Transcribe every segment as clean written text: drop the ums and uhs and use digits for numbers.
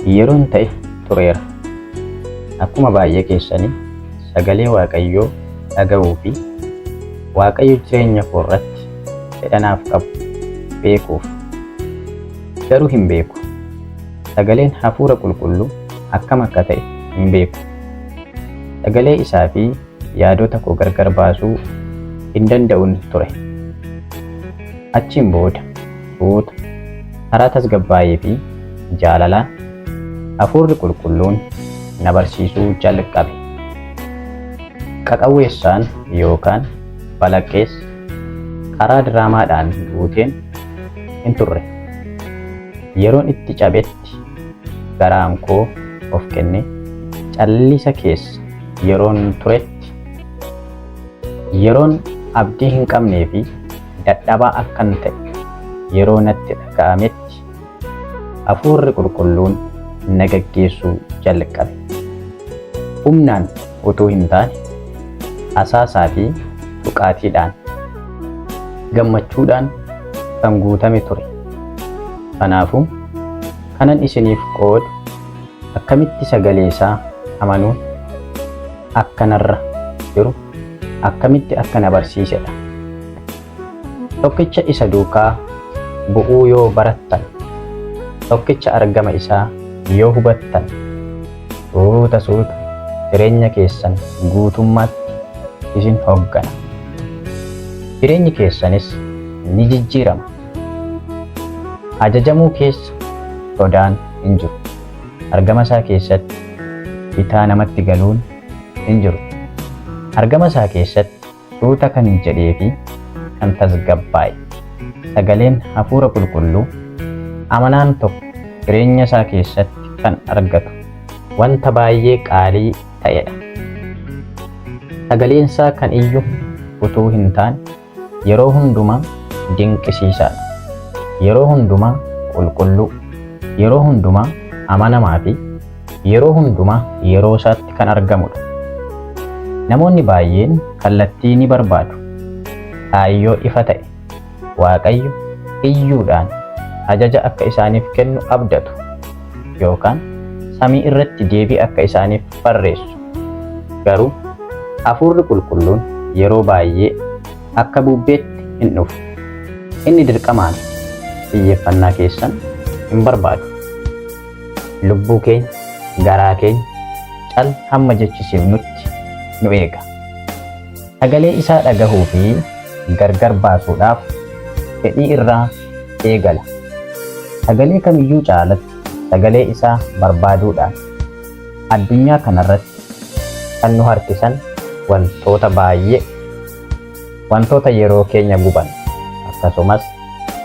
Yeroon ta'e tureera. Akkuma baay'ee keessanii sagalee Waaqayyoo dhaga'uu fi Waaqayyo jireenya koo irratti fedhanaaf qabu beekuuf garuu hin beeku. Sagaleen Hafuura Qulqulluu akkam akka ta'e hin beeku. Sagalee isaa fi yaadota koo gargar baasuu hin danda'uun ture. Achiin booda tuuta karaa tasgabbaa'ee fi jaalalaan Hafuurri Qulqulluun na barsiisuu jalqabe. Qaqawweessaan yookaan balaqqees karaa diraamaadhaan guuteen hin turre. Yeroon itti cabetti garaan koo of kenne callisa keessa yeroon turetti, yeroon abdii hin qabnee fi dadhabaa akkan ta'e yeroo natti dhaga'ametti Hafuurri Qulqulluun na gaggeessuu jalqabe. Humnaan utuu hin taane asaasaa fi tuqaatiidhaan gammachuudhaan kan guutame ture. Kanaafuu kanan isiniif qoodu akkamitti sagalee isaa amanuun akkanarra jiru akkamitti akka na barsiisedha. Tokkicha isa duukaa bu'uu yoo barattan, tokkicha argama isaa yoo hubattan, suuta jireenya keessan guutummaatti isin hoggana. Jireenyi keessanis ni jijjiirama. Ajajamuu keessa sodaan hin jiru. Argama isaa keessatti bitaa namatti galuun hin jiru. Argama isaa keessatti suuta kan jedhee fi kan tasgabbaa'e sagaleen Hafuura Qulqulluu amanaan tokko jireenya isaa keessatti kan argatu wanta baay'ee qaalii ta'edha. Sagaleen isaa kan iyyuu utuu hin taane yeroo hundumaa dinqisiisaadha. Yeroo hundumaa qulqulluu, yeroo hundumaa amanamaa fi yeroo hundumaa yeroo isaatti kan argamudha. Namoonni baay'een kallattii ni barbaadu. Kaayyoo ifa ta'e Waaqayyo iyyuudhaan ajaja akka isaaniif kennu abdatu yookaan samii irratti deebii akka isaaniif barreessu. Garuu Hafuurri Qulqulluun yeroo baay'ee akka bubbeetti hin dhufu. Inni dirqamaan xiyyeeffannaa keessan hin barbaadu. Lubbuu keenya, garaa keenya cal hamma jechisiifnutti nu eega. Sagalee isaa dhagahuu fi gargar baasuudhaaf fedhii irraa eegala. Sagalee kamiyyuu caalatti sagalee isaa barbaaduudhaan addunyaa kanarratti kan nu harkisan wantoota baay'ee, wantoota yeroo keenya guban, akkasumas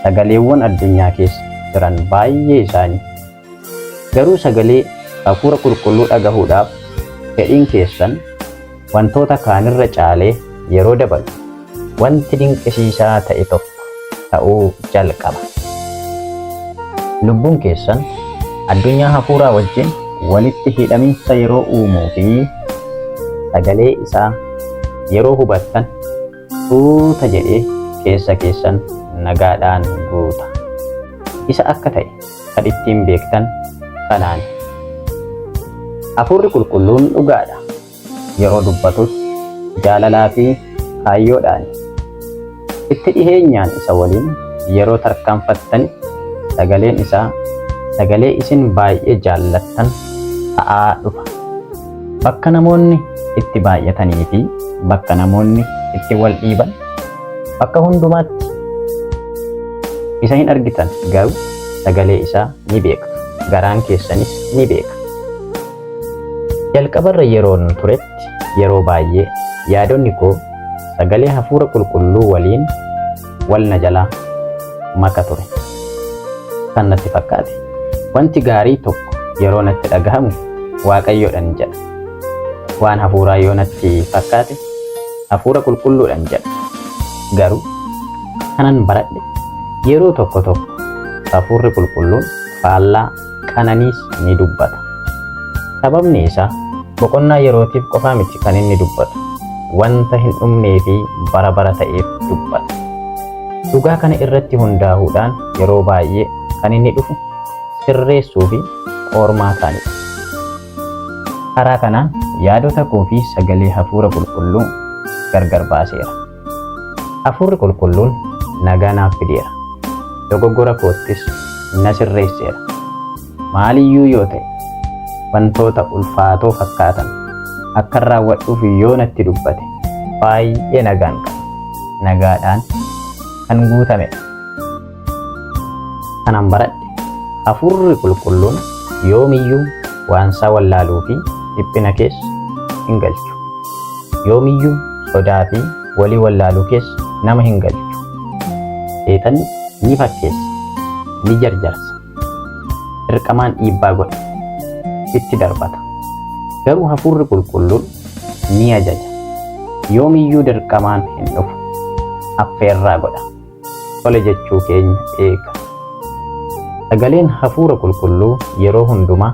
sagaleewwan addunyaa keessa jiran baay'ee isaanii. Garuu sagalee Hafuura Qulqulluu dhagahuudhaaf fedhiin keessan wantoota kaanirra caalee yeroo dabalu wanti dinqisiisaa ta'e tokko ta'uu jalqaba. Lubbuun keessan addunyaa hafuuraa wajjin walitti hidhaminsa yeroo uumuu fi sagalee isaa yeroo hubattan suuta jedhee keessa keessan nagaadhaan guuta. Isa akka ta'e kan ittiin beektan kanaan. Hafuurri Qulqulluun dhugaadha. Yeroo dubbatus jaalalaa fi kaayyoodhaani. Itti dhiheenyaan isa waliin yeroo tarkaanfattan sagaleen isaa sagalee isin baay'ee jaallattan ta'aa dhufa. Bakka namoonni itti baay'atanii fi bakka namoonni itti wal dhiiban, bakka hundumaatti isa hin argitan, garuu sagalee isaa ni beektu. Garaan keessanis ni beeka. Jalqabarra yeroon turetti yeroo baay'ee yaadonni koo sagalee Hafuura Qulqulluu waliin wal na jalaa maka ture. Kan natti fakkaate wanti gaarii tokko yeroo natti dhagahamu Waaqayyoodhaan jedha. Waan hafuuraa yoo natti fakkaate Hafuura Qulqulluudhaan jedha. Garuu kanan baradhe yeroo tokko tokko Hafuurri Qulqulluun faallaa qananiis ni dubbata. Sababni isaa boqonnaa yerootiif qofaa miti kan inni dubbatu, wanta hin dhumnee fi bara bara ta'eef dubbata. Dhugaa kana irratti hundaa'uudhaan yeroo baay'ee kan inni dhufu sirreessuu fi oormaa ta'anidha. Karaa kanaan yaadota koo fi sagalee hafuura qulqulluu gargar baaseera. Hafuurri qulqulluun nagaa naaf fideera. Dogoggora koottis na sirreesseera. Maaliyyuu yoo ta'e wantoota ulfaatoo fakkaatan akka raawwadhuuf yoo natti dubbate baay'ee nagaan qaba. Nagaadhaan kan guutamedha. Kanan baradhe hafuurri qulqulluun yoomiyyuu waansaa wallaaluu fi dhiphina keessa hin galchu. Yoomiyyuu sodaa fi walii wallaaluu keessa nama hin galchu. Seexanni ni fakkeessa, ni jarjarsa, dirqamaan dhiibbaa godha, itti darbata. Garuu hafuurri qulqulluun ni ajaja. Yoomiyyuu dirqamaan hin dhufu, affeerraa godha. Tole jechuu keenya eega. Sagaleen hafuura qulqulluu yeroo hundumaa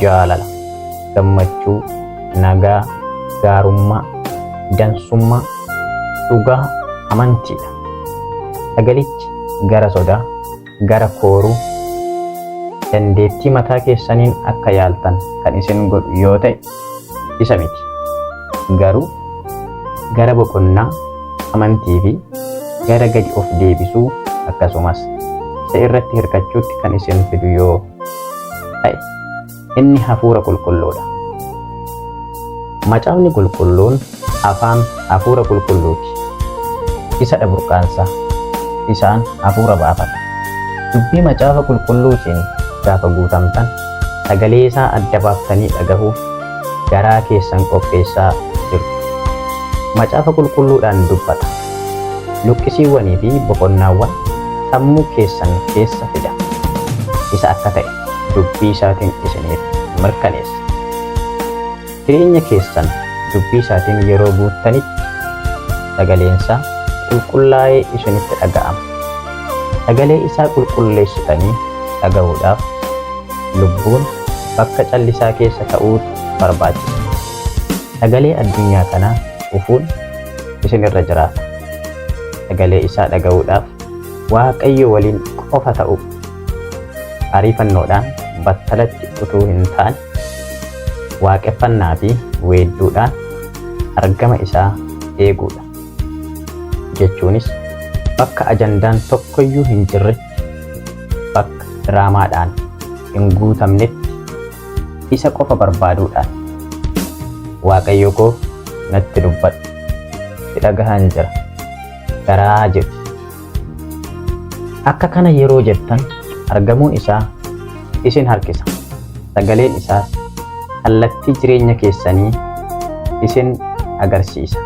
jaalala, gammachuu, nagaa, gaarummaa, dansummaa, dhugaa, amantiidha. Sagalichi gara sodaa, gara kooruu, dandeettii mataa keessaniin akka yaaltan kan isin godhu yoo ta'e isa miti. Garuu gara boqonnaa, amantii fi gara gadi of deebisuu akkasumas isa irratti hirkachuutti kan isin fidu yoo ta'e inni hafuura qulqulluudha. Macaafni qulqulluun afaan hafuura qulqulluuti. Isa burqaansa isaan hafuura baafata. Dubbii macaafa qulqulluutiin gaafa guutamtan sagalee isaa adda baaftanii dhagahuuf garaa keessan qopheessaa jirtu. Macaafa qulqulluudhaan dubbata. Luqqisiiwwanii fi boqonnaawwan sammuu keessan keessa fida. Isa akka ta'e dubbii isaatiin isiniif mirkaneessa. Jireenya keessan dubbii isaatiin yeroo guuttanitti sagaleensaa qulqullaa'ee isinitti dhaga'ama. Sagalee isaa qulqulleessitanii dhaga'uudhaaf lubbuun bakka callisaa keessa ta'uutu barbaachisa. Sagalee addunyaa kanaa dhufuun isin irra jiraata. Sagalee isaa dhaga'uudhaaf Waaqayyo waliin qofa ta'u ariifannoodhaan battalatti utuu hin taane waaqeffannaa fi weedduudhaan argama isaa eeguudha. Jechuunis bakka ajandaan tokkoyyuu hin jirretti, bakka diraamaadhaan hin guutamnetti isa qofa barbaaduudhaan Waaqayyo koo natti dubbadhu, si dhagahan jira, garaa jedhu. Akka kana yeroo jettan argamuun isaa isin harkisa. Sagaleen isaas kallattii jireenya keessanii isin agarsiisa.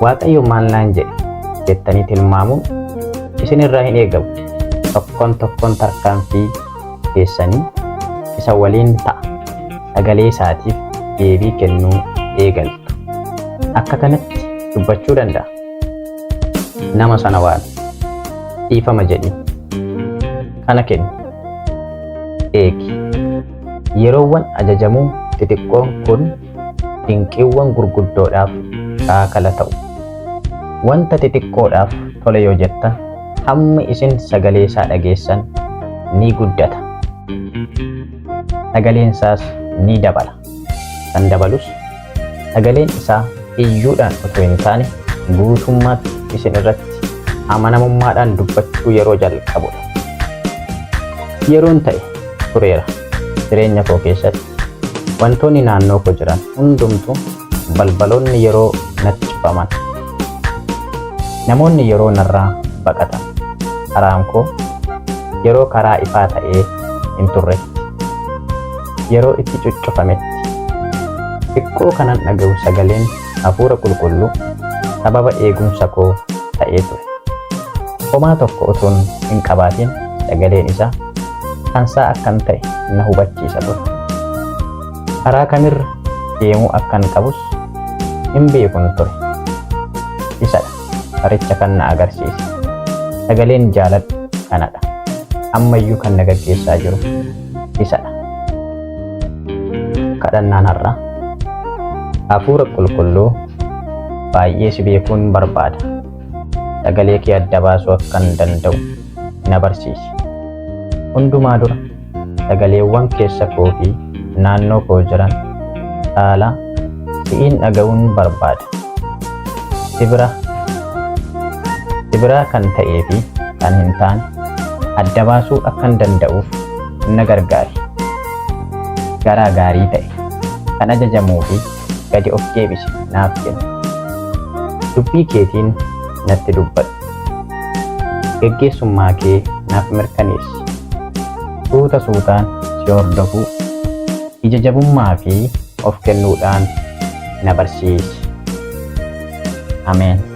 Waaqayyo maal naan jedhe jettanii tilmaamuun isin irraa hin eegamu. Tokkoon tokkoon tarkaanfii keessanii isa waliin ta'a. Sagalee isaatiif deebii kennuu eegaltu. Akka kanatti dubbachuu danda'a. Nama sana waan dhiifama jedhi, kana kenni, eegi. Yeroowwan ajajamuu xixiqqoon kun dinqiiwwan gurguddoodhaaf shaakala ta'u. Wanta xixiqqoodhaaf tole yoo jettan hammi isin sagalee isaa dhageessan ni guddata. Sagaleen isaas ni dabala. Kan dabalus sagaleen isaa iyyuudhaan otoo hin taane guutummaatti isin irratti amanamummaadhaan dubbachuu yeroo jalqabudha. Yeroon ta'e tureera jireenya koo keessatti wantoonni naannoo koo jiran hundumtu balbaloonni yeroo natti cufaman, namoonni yeroo narraa baqatan, karaan koo yeroo karaa ifaa ta'ee hin turretti, yeroo itti cuccufametti xiqqoo kanan dhaga'u sagaleen hafuura qulqulluu sababa eegumsa koo ta'ee ture. Homaa tokko utuun hin qabaatiin sagaleen isaa kansaa akkan ta'e na hubachiisa ture. Karaa kamirra deemuu akkan qabus hin beekun ture. Isadha karicha kan na agarsiise. Sagaleen jaaladhu kanadha. Ammayyuu kan na gaggeessaa jiru isadha. Kadhannaan har'aa hafuura qulqulluu baay'ee si beekuun barbaada. Sagalee kee adda baasuu akkan danda'u na barsiisi. Hundumaa dura sagaleewwan keessa koo fi naannoo koo jiran caalaa si'iin dhaga'uun barbaada. Sibiraa kan ta'ee fi kan hin taane adda baasuu akkan danda'uuf na gargaari. Garaa gaarii ta'e kan ajajamuu fi gadi of deebise naaf kenni. Dubbii keetiin natti dubbadhu. Geggeessummaa kee naaf mirkaneessi. Suuta suutaan si hordofuu, ija jabummaa fi of kennuudhaan na barsiisi. Ameen.